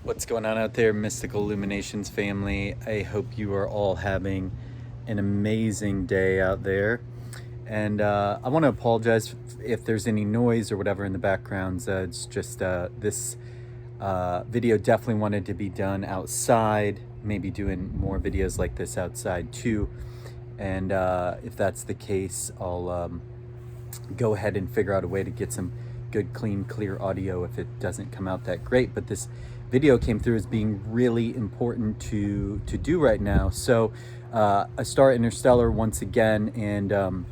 What's going on out there, Mystical Illuminations family? I hope you are all having an amazing day out there. And I want to apologize if there's any noise or whatever in the background. It's just this video definitely wanted to be done outside, maybe doing more videos like this outside too. And if that's the case, I'll go ahead and figure out a way to get some good, clean, clear audio if it doesn't come out that great. But this video came through as being really important to do right now. So Astara Inrstelr once again, and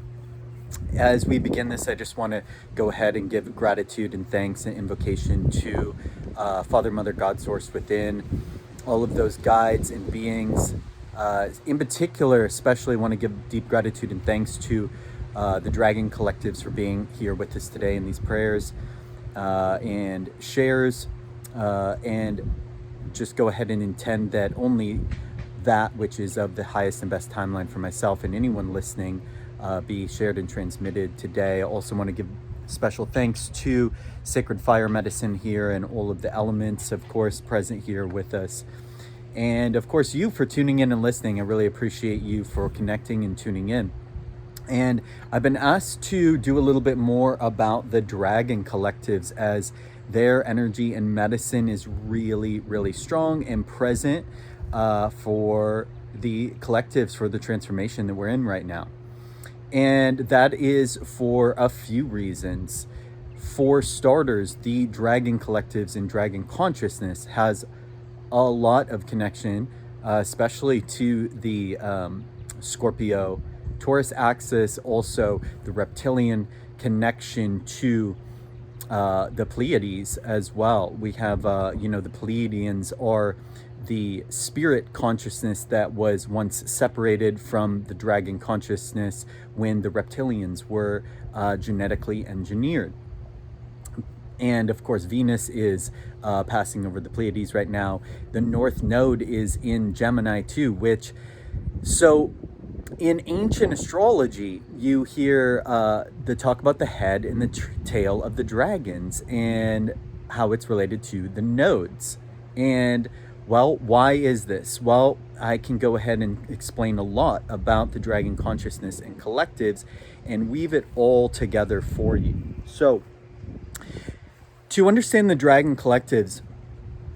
as we begin this, I just want to go ahead and give gratitude and thanks and invocation to Father, Mother, God, Source Within, all of those guides and beings. In particular, especially want to give deep gratitude and thanks to the dRAagON collectives for being here with us today in these prayers and shares, and just go ahead and intend that only that which is of the highest and best timeline for myself and anyone listening be shared and transmitted today. I also want to give special thanks to Sacred Fire Medicine here and all of the elements, of course, present here with us. And of course, you for tuning in and listening. I really appreciate you for connecting and tuning in. And I've been asked to do a little bit more about the dRAagON collectives, as their energy and medicine is really, really strong and present for the collectives, for the transformation that we're in right now. And that is for a few reasons. For starters, the dRAagON collectives and dRAagON consciousness has a lot of connection, especially to the Scorpio Taurus axis, also the reptilian connection to the Pleiades as well. We have, the Pleiadians are the spirit consciousness that was once separated from the dRAagON consciousness when the reptilians were genetically engineered. And of course, Venus is passing over the Pleiades right now. The North Node is in Gemini too, so in ancient astrology, you hear the talk about the head and the tail of the dragons and how it's related to the nodes. And well, why is this? Well, I can go ahead and explain a lot about the dRAagON consciousness and collectives and weave it all together for you. So to understand the dRAagON collectives,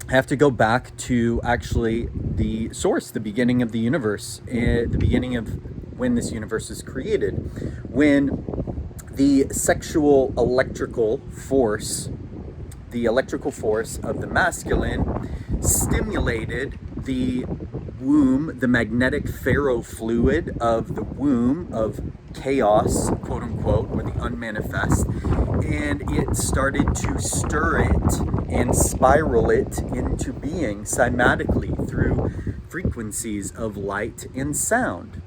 I have to go back to actually the source, the beginning of the universe, the beginning of when this universe was created, when the sexual electrical force of the masculine stimulated the womb, the magnetic ferrofluid of the womb of chaos, quote unquote, or the unmanifest, and it started to stir it and spiral it into being cymatically through frequencies of light and sound.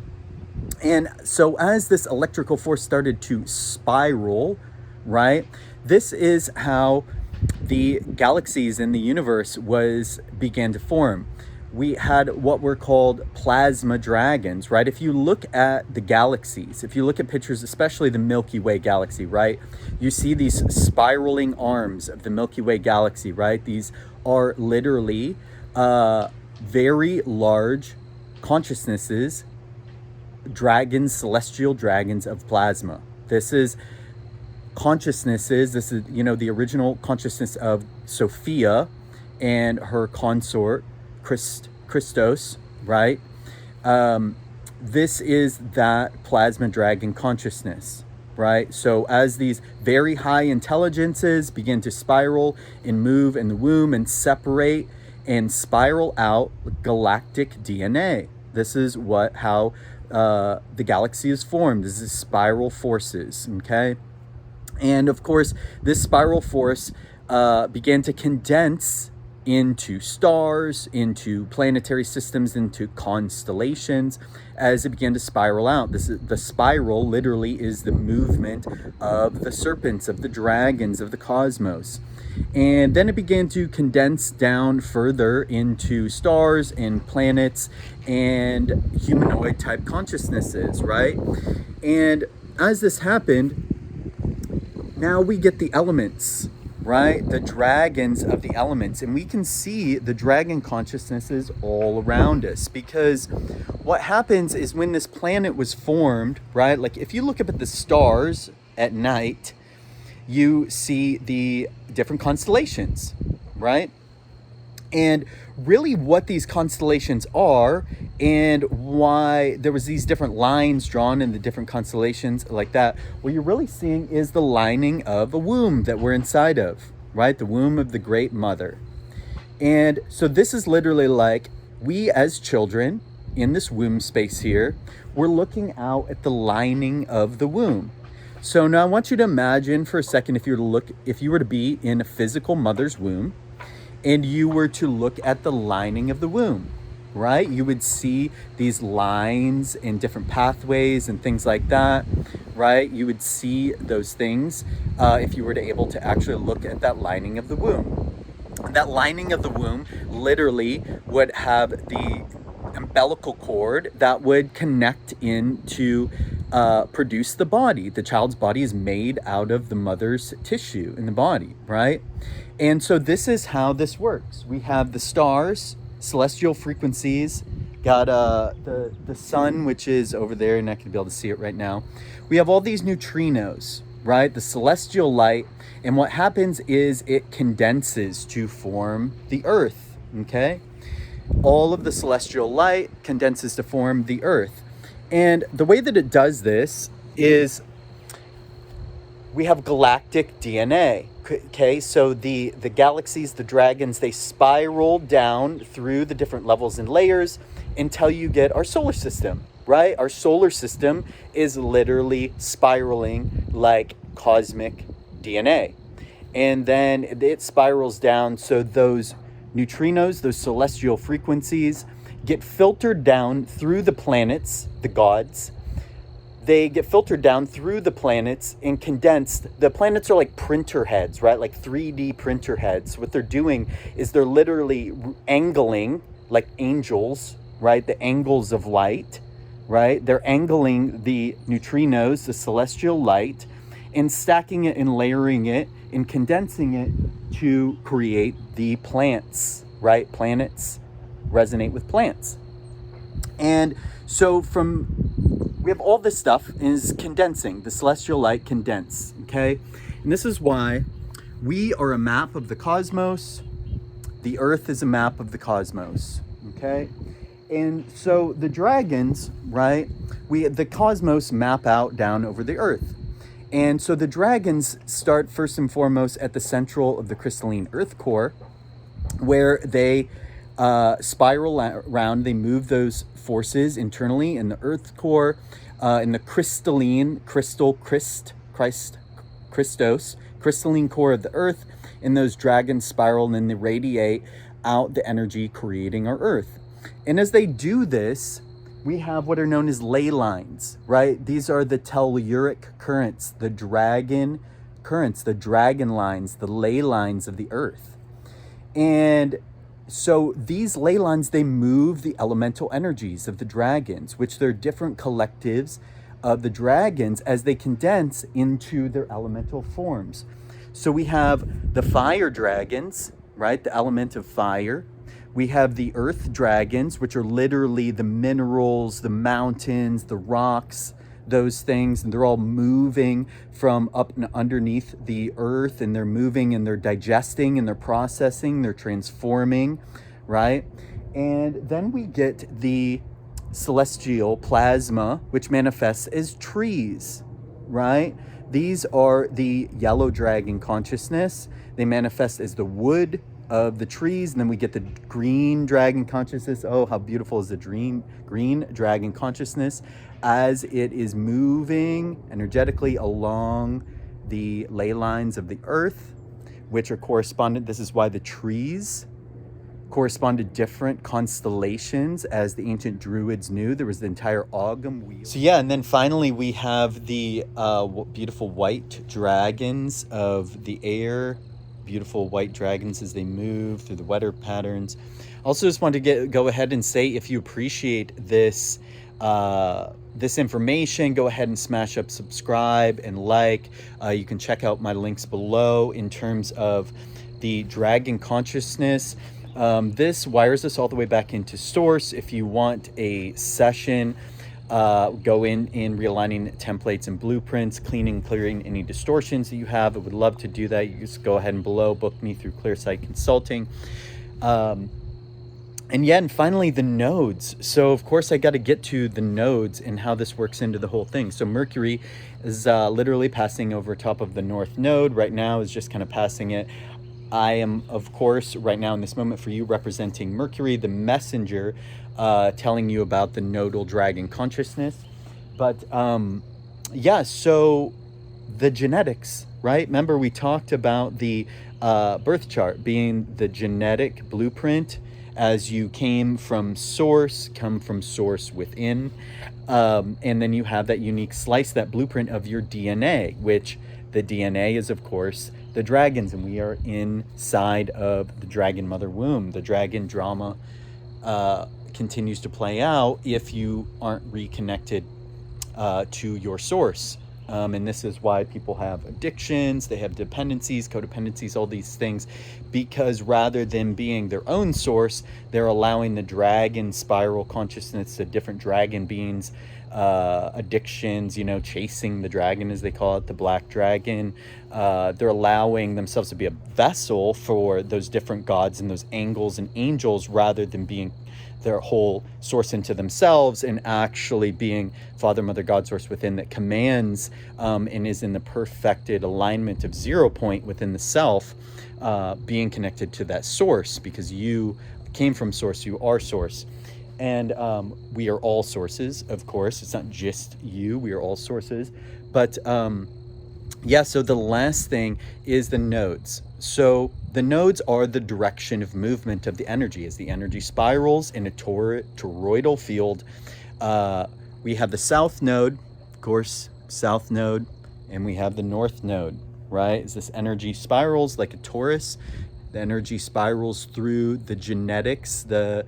And so as this electrical force started to spiral, right, this is how the galaxies in the universe began to form. We had what were called plasma dragons, right? If you look at the galaxies, if you look at pictures, especially the Milky Way galaxy, right? You see these spiraling arms of the Milky Way galaxy, right? These are literally very large consciousnesses, dragons, celestial dragons of plasma. This is consciousnesses. This is, the original consciousness of Sophia and her consort, Christos, right? This is that plasma dragon consciousness, right? So as these very high intelligences begin to spiral and move in the womb and separate and spiral out galactic DNA. This is how the galaxy is formed. This is spiral forces, okay? And of course, this spiral force began to condense into stars, into planetary systems, into constellations as it began to spiral out. The spiral literally is the movement of the serpents, of the dragons, of the cosmos. And then it began to condense down further into stars and planets and humanoid type consciousnesses, right? And as this happened, now we get the elements, right? The dragons of the elements. And we can see the dragon consciousnesses all around us, because what happens is when this planet was formed, right? Like if you look up at the stars at night, you see the different constellations, right? And really what these constellations are and why there was these different lines drawn in the different constellations like that, what you're really seeing is the lining of a womb that we're inside of, right? The womb of the great mother. And so this is literally like we as children in this womb space here, we're looking out at the lining of the womb. So now I want you to imagine for a second, if you were to be in a physical mother's womb, and you were to look at the lining of the womb, right? You would see these lines in different pathways and things like that, right? You would see those things if you were able to actually look at that lining of the womb. That lining of the womb literally would have the umbilical cord that would connect into produce the body. The child's body is made out of the mother's tissue in the body, right? And so this is how this works. We have the stars, celestial frequencies, got the sun, which is over there, and I can be able to see it right now. We have all these neutrinos, right? The celestial light, and what happens is it condenses to form the earth, okay? All of the celestial light condenses to form the earth. And the way that it does this is we have galactic DNA. Okay, so the galaxies, the dragons, they spiral down through the different levels and layers until you get our solar system, right? Our solar system is literally spiraling like cosmic DNA. And then it spirals down, so those neutrinos, those celestial frequencies, get filtered down through the planets, the gods. They get filtered down through the planets and condensed. The planets are like printer heads, right? Like 3D printer heads. What they're doing is they're literally angling like angels, right? The angles of light, right? They're angling the neutrinos, the celestial light, and stacking it and layering it and condensing it to create the plants, right? Planets resonate with plants. And so we have all this stuff is condensing, the celestial light condense, okay? And this is why we are a map of the cosmos. The earth is a map of the cosmos, okay? And so the dragons, right? The cosmos map out down over the earth. And so the dragons start first and foremost at the central of the crystalline earth core, where they spiral around. They move those forces internally in the earth core, in the crystalline core of the earth, and those dragons spiral and then they radiate out the energy creating our earth. And as they do this, we have what are known as ley lines, right? These are the telluric currents, the dragon currents, the dragon lines, the ley lines of the earth. And so these ley lines, they move the elemental energies of the dragons, which they're different collectives of the dragons as they condense into their elemental forms. So we have the fire dragons, right? The element of fire. We have the earth dragons, which are literally the minerals, the mountains, the rocks, those things, and they're all moving from up and underneath the earth, and they're moving and they're digesting and they're processing, they're transforming, right? And then we get the celestial plasma, which manifests as trees, right? These are the yellow dragon consciousness. They manifest as the wood of the trees, and then we get the green dragon consciousness. Oh, how beautiful is the green dragon consciousness as it is moving energetically along the ley lines of the earth, which are correspondent. This is why the trees correspond to different constellations, as the ancient druids knew. There was the entire Ogam wheel. So yeah, and then finally we have the beautiful white dragons of the air, beautiful white dragons as they move through the weather patterns. Also just want to go ahead and say, if you appreciate this this information, go ahead and smash up subscribe and like. You can check out my links below in terms of the dRAagON consciousness. This wires us all the way back into source. If you want a session, go in realigning templates and blueprints, clearing any distortions that you have. I would love to do that. You just go ahead and below book me through ClearSight Consulting. And finally, the nodes. So of course I got to get to the nodes and how this works into the whole thing. So Mercury is literally passing over top of the north node right now, is just kind of passing it. I am, of course, right now in this moment for you, representing Mercury, the messenger, telling you about the nodal dRAagON consciousness. But so the genetics, right? Remember, we talked about the birth chart being the genetic blueprint as you come from source within. And then you have that unique slice, that blueprint of your DNA, which the DNA is, of course, the dragons, and we are inside of the dragon mother womb. The dragon drama continues to play out if you aren't reconnected to your source. And this is why people have addictions, they have dependencies, codependencies, all these things, because rather than being their own source, they're allowing the dragon spiral consciousness, the different dragon beings, addictions, chasing the dragon, as they call it, the black dragon. They're allowing themselves to be a vessel for those different gods and those angels and angels, rather than being their whole source into themselves and actually being Father, Mother, God, source within, that commands and is in the perfected alignment of 0 point within the self, being connected to that source, because you came from source, you are source. And we are all sources, of course. It's not just you, we are all sources. But so the last thing is the nodes. So the nodes are the direction of movement of the energy. As the energy spirals in a toroidal field, we have the south node, of course, south node, and we have the north node, right? As this energy spirals like a torus, the energy spirals through the genetics, the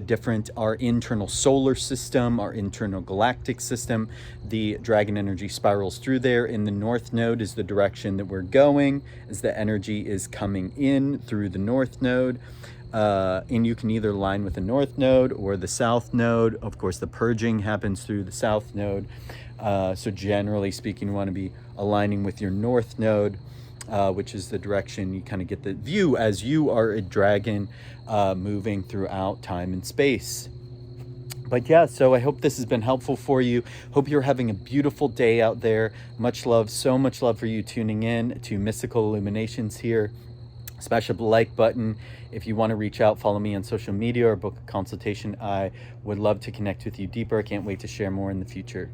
different, our internal solar system, our internal galactic system. The dragon energy spirals through there. In the north node is the direction that we're going, as the energy is coming in through the north node. And you can either align with the north node or the south node. Of course, the purging happens through the south node. So generally speaking, you want to be aligning with your north node, which is the direction you kind of get the view as you are a dragon moving throughout time and space. But so I hope this has been helpful for you. Hope you're having a beautiful day out there. Much love, so much love for you tuning in to Mystical Illuminations here. Smash up the like button. If you want to reach out, follow me on social media or book a consultation. I would love to connect with you deeper. I can't wait to share more in the future.